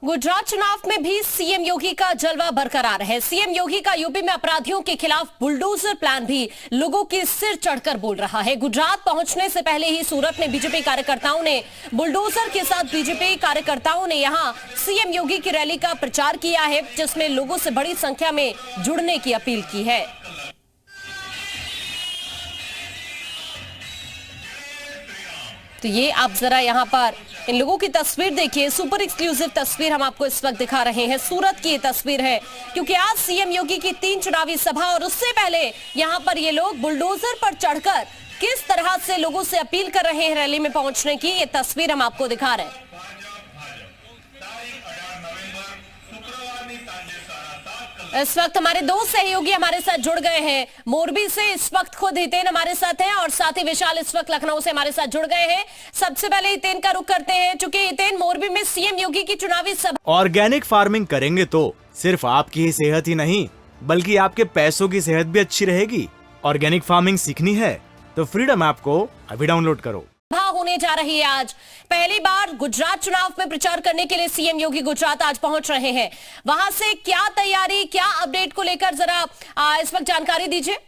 गुजरात चुनाव में भी सीएम योगी का जलवा बरकरार है। सीएम योगी का यूपी में अपराधियों के खिलाफ बुलडोजर प्लान भी लोगों के सिर चढ़कर बोल रहा है। गुजरात पहुंचने से पहले ही सूरत में बीजेपी कार्यकर्ताओं ने बुलडोजर के साथ बीजेपी कार्यकर्ताओं ने यहां सीएम योगी की रैली का प्रचार किया है, जिसमें लोगों से बड़ी संख्या में जुड़ने की अपील की है। तो ये आप जरा यहां पर इन लोगों की तस्वीर देखिए, सुपर एक्सक्लूसिव तस्वीर हम आपको इस वक्त दिखा रहे हैं। सूरत की ये तस्वीर है, क्योंकि आज सीएम योगी की 3 चुनावी सभा और उससे पहले यहां पर ये लोग बुलडोजर पर चढ़कर किस तरह से लोगों से अपील कर रहे हैं रैली में पहुंचने की, ये तस्वीर हम आपको दिखा रहे हैं। इस वक्त हमारे दो सहयोगी हमारे साथ जुड़ गए हैं। मोरबी से इस वक्त खुद हितेन हमारे साथ हैं और साथ ही विशाल इस वक्त लखनऊ से हमारे साथ जुड़ गए हैं। सबसे पहले हितेन का रुख करते हैं, चूंकि हितेन मोरबी में सीएम योगी की चुनावी सभा। ऑर्गेनिक फार्मिंग करेंगे तो सिर्फ आपकी ही सेहत ही नहीं, बल्कि आपके पैसों की सेहत भी अच्छी रहेगी। ऑर्गेनिक फार्मिंग सीखनी है तो फ्रीडम ऐप को अभी डाउनलोड करो। होने जा रही है आज पहली बार गुजरात चुनाव में प्रचार करने के लिए सीएम योगी गुजरात आज पहुंच रहे हैं। वहां से क्या तैयारी, क्या अपडेट को लेकर जरा इस वक्त जानकारी दीजिए।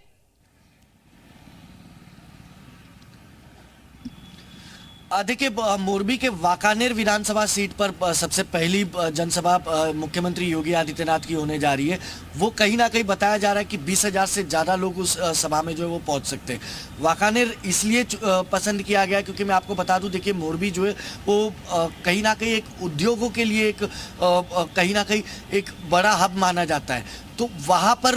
देखिए, मोरबी के वाकानेर विधानसभा सीट पर सबसे पहली जनसभा मुख्यमंत्री योगी आदित्यनाथ की होने जा रही है। वो कहीं ना कहीं बताया जा रहा है कि 20,000 से ज़्यादा लोग उस सभा में जो है वो पहुंच सकते हैं। वाकानेर इसलिए पसंद किया गया क्योंकि मैं आपको बता दूं, देखिए मोरबी जो है वो कहीं ना कहीं एक उद्योगों के लिए एक कहीं ना कहीं एक बड़ा हब माना जाता है। तो वहाँ पर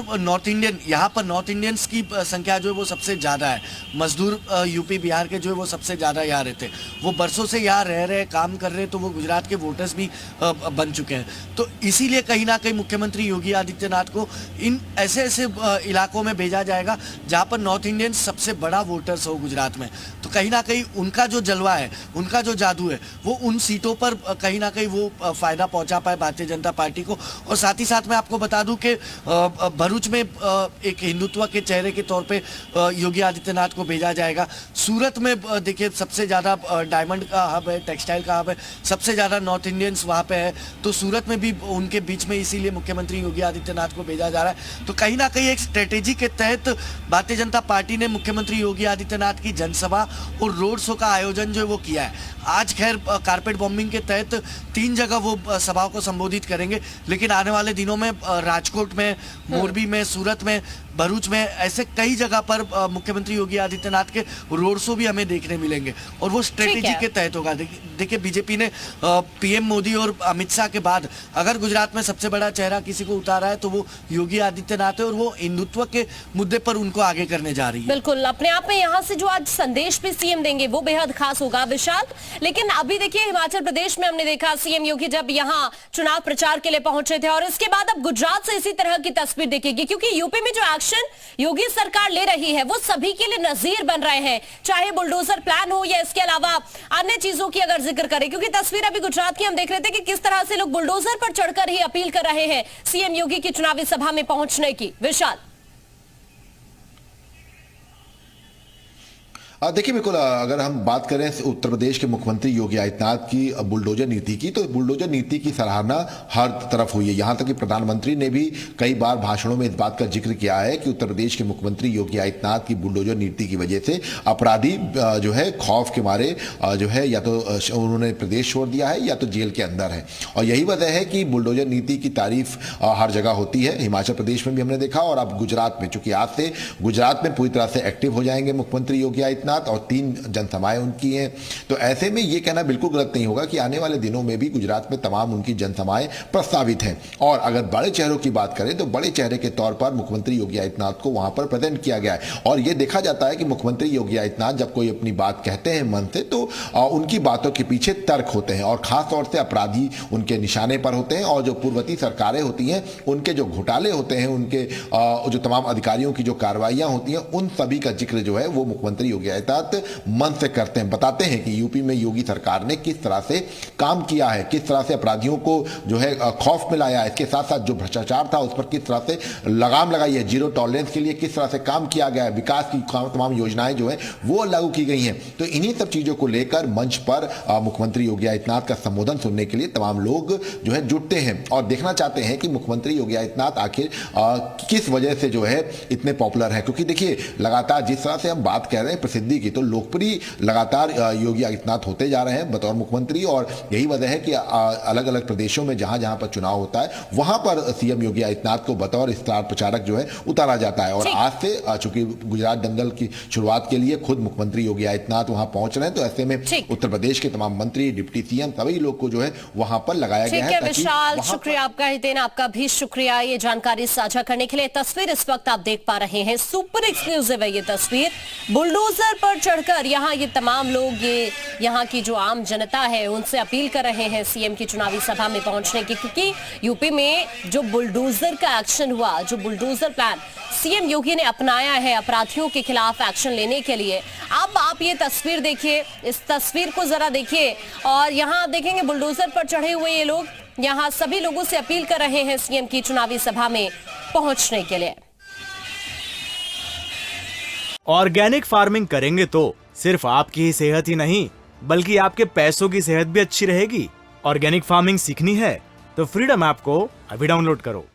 यहाँ पर नॉर्थ इंडियंस की संख्या जो है वो सबसे ज़्यादा है। मजदूर यूपी बिहार के जो है वो सबसे ज़्यादा यहाँ रहते हैं। वो बरसों से यहाँ रह रहे, काम कर रहे, तो वो गुजरात के वोटर्स भी बन चुके हैं। तो इसीलिए कहीं ना कहीं मुख्यमंत्री योगी आदित्यनाथ को इन ऐसे ऐसे इलाकों में भेजा जाएगा जहाँ पर नॉर्थ इंडियंस सबसे बड़ा वोटर्स हो गुजरात में। तो कहीं ना कहीं उनका जो जलवा है, उनका जो जादू है, वो उन सीटों पर कहीं ना कहीं वो फ़ायदा पहुँचा पाए भारतीय जनता पार्टी को। और साथ ही साथ मैं आपको बता दूँ कि भरूच में एक हिंदुत्व के चेहरे के तौर पे योगी आदित्यनाथ को भेजा जाएगा। सूरत में देखिए सबसे ज़्यादा डायमंड का हब है, टेक्सटाइल का हब है, सबसे ज़्यादा नॉर्थ इंडियंस वहाँ पे है। तो सूरत में भी उनके बीच में इसीलिए मुख्यमंत्री योगी आदित्यनाथ को भेजा जा रहा है। तो कहीं ना कहीं एक स्ट्रेटेजी के तहत भारतीय जनता पार्टी ने मुख्यमंत्री योगी आदित्यनाथ की जनसभा और रोड शो का आयोजन जो है वो किया है। आज खैर कारपेट बॉम्बिंग के तहत 3 जगह वो सभाओं को संबोधित करेंगे, लेकिन आने वाले दिनों में राजकोट में, मोरबी में, सूरत में, भरूच में, ऐसे कई जगह पर मुख्यमंत्री योगी आदित्यनाथ के रोड शो भी हमें देखने मिलेंगे और वो स्ट्रेटेजी के तहत होगा। देखिए बीजेपी ने पीएम मोदी और अमित शाह के बाद अगर गुजरात में सबसे बड़ा चेहरा किसी को उतारा है तो वो योगी आदित्यनाथ है और वो हिंदुत्व के मुद्दे पर उनको आगे करने जा रही है। बिल्कुल, अपने आप में यहाँ से जो आज संदेश भी सीएम देंगे वो बेहद खास होगा विशाल। लेकिन अभी देखिए हिमाचल प्रदेश में हमने देखा सीएम योगी जब यहाँ चुनाव प्रचार के लिए पहुंचे थे और इसके बाद अब गुजरात से इसी तरह की तस्वीर दिखेगी, क्योंकि यूपी में जो योगी सरकार ले रही है वो सभी के लिए नजीर बन रहे हैं, चाहे बुलडोजर प्लान हो या इसके अलावा अन्य चीजों की अगर जिक्र करें। क्योंकि तस्वीर अभी गुजरात की हम देख रहे थे कि किस तरह से लोग बुलडोजर पर चढ़कर ही अपील कर रहे हैं सीएम योगी की चुनावी सभा में पहुंचने की। विशाल, देखिए बिल्कुल, अगर हम बात करें उत्तर प्रदेश के मुख्यमंत्री योगी आदित्यनाथ की बुलडोजर नीति की, तो बुलडोजर नीति की सराहना हर तरफ हुई है। यहाँ तक कि प्रधानमंत्री ने भी कई बार भाषणों में इस बात का जिक्र किया है कि उत्तर प्रदेश के मुख्यमंत्री योगी आदित्यनाथ की बुलडोजर नीति की वजह से अपराधी जो है खौफ के मारे जो है या तो उन्होंने प्रदेश छोड़ दिया है या तो जेल के अंदर है। और यही वजह है कि बुलडोजर नीति की तारीफ हर जगह होती है। हिमाचल प्रदेश में भी हमने देखा और अब गुजरात में, चूंकि आज से गुजरात में पूरी तरह से एक्टिव हो जाएंगे मुख्यमंत्री योगी आदित्यनाथ और 3 जनसभाएं उनकी हैं। तो ऐसे में ये कहना बिल्कुल गलत नहीं होगा कि आने वाले दिनों में भी गुजरात में तमाम उनकी जनसभाएं प्रस्तावित हैं। और अगर बड़े चेहरों की बात करें तो बड़े चेहरे के तौर पर मुख्यमंत्री योगी आदित्यनाथ को वहां पर प्रेजेंट किया गया है। और यह देखा जाता है कि मुख्यमंत्री योगी आदित्यनाथ जब कोई अपनी बात कहते हैं मन से, तो उनकी बातों के पीछे तर्क होते हैं और खासतौर से अपराधी उनके निशाने पर होते हैं। और जो पूर्ववर्ती सरकारें होती हैं उनके जो घोटाले होते हैं, उनके जो तमाम अधिकारियों की जो कार्रवाइयां होती हैं, उन सभी का जिक्र जो है वो मुख्यमंत्री योगी आदित्यनाथ मन से करते हैं, बताते हैं कि यूपी में योगी सरकार ने किस तरह से काम किया है, किस तरह से अपराधियों को जो है खौफ में लाया है, इसके साथ साथ जो भ्रष्टाचार था उस पर किस तरह से लगाम लगाई है, जीरो टॉलरेंस के लिए किस तरह से काम किया गया है, विकास की तमाम योजनाएं जो है वो लागू की गई हैं। तो इन्हीं सब चीजों को लेकर मंच पर मुख्यमंत्री योगी आदित्यनाथ का संबोधन सुनने के लिए तमाम लोग जो है जुटते हैं और देखना चाहते हैं कि मुख्यमंत्री योगी आदित्यनाथ आखिर किस वजह से जो है इतने पॉपुलर है। क्योंकि देखिए लगातार जिस तरह से हम बात कर रहे हैं प्रसिद्धि की, तो लोकप्रिय लगातार योगी आदित्यनाथ होते जा रहे हैं बतौर मुख्यमंत्री, और यही वजह है कि अलग अलग प्रदेशों में जहां जहां पर चुनाव होता है वहां पर सीएम योगी आदित्यनाथ को बतौर स्टार प्रचारक जो है उतारा जाता है। और आज से चूंकि गुजरात दंगल की शुरुआत के लिए खुद मुख्यमंत्री योगी आदित्यनाथ वहां पहुंच रहे हैं, तो ऐसे में उत्तर प्रदेश के तमाम मंत्री, डिप्टी सीएम, सभी लोग को जो है वहां पर लगाया गया है। विशाल, शुक्रिया आपका, हितेन आपका भी शुक्रिया ये जानकारी साझा करने के लिए। तस्वीर इस वक्त आप देख पा रहे हैं, सुपर एक्सक्लूसिव है ये तस्वीर। बुलडोजर पर चढ़कर यहाँ ये तमाम लोग, ये यहाँ की जो आम जनता है उनसे अपील कर रहे हैं सीएम की चुनावी सभा में पहुंचने की, क्योंकि यूपी में जो बुलडोजर का एक्शन हुआ, जो बुलडोजर प्लान सीएम योगी ने अपनाया है अपराधियों के खिलाफ एक्शन लेने के लिए। अब आप ये तस्वीर देखिए, इस तस्वीर को जरा देखिए और यहाँ देखेंगे बुलडोजर पर चढ़े हुए ये लोग यहाँ सभी लोगों से अपील कर रहे हैं सीएम की चुनावी सभा में पहुंचने के लिए। ऑर्गेनिक फार्मिंग करेंगे तो सिर्फ आपकी ही सेहत ही नहीं बल्कि आपके पैसों की सेहत भी अच्छी रहेगी। ऑर्गेनिक फार्मिंग सीखनी है तो फ्रीडम ऐप को अभी डाउनलोड करो।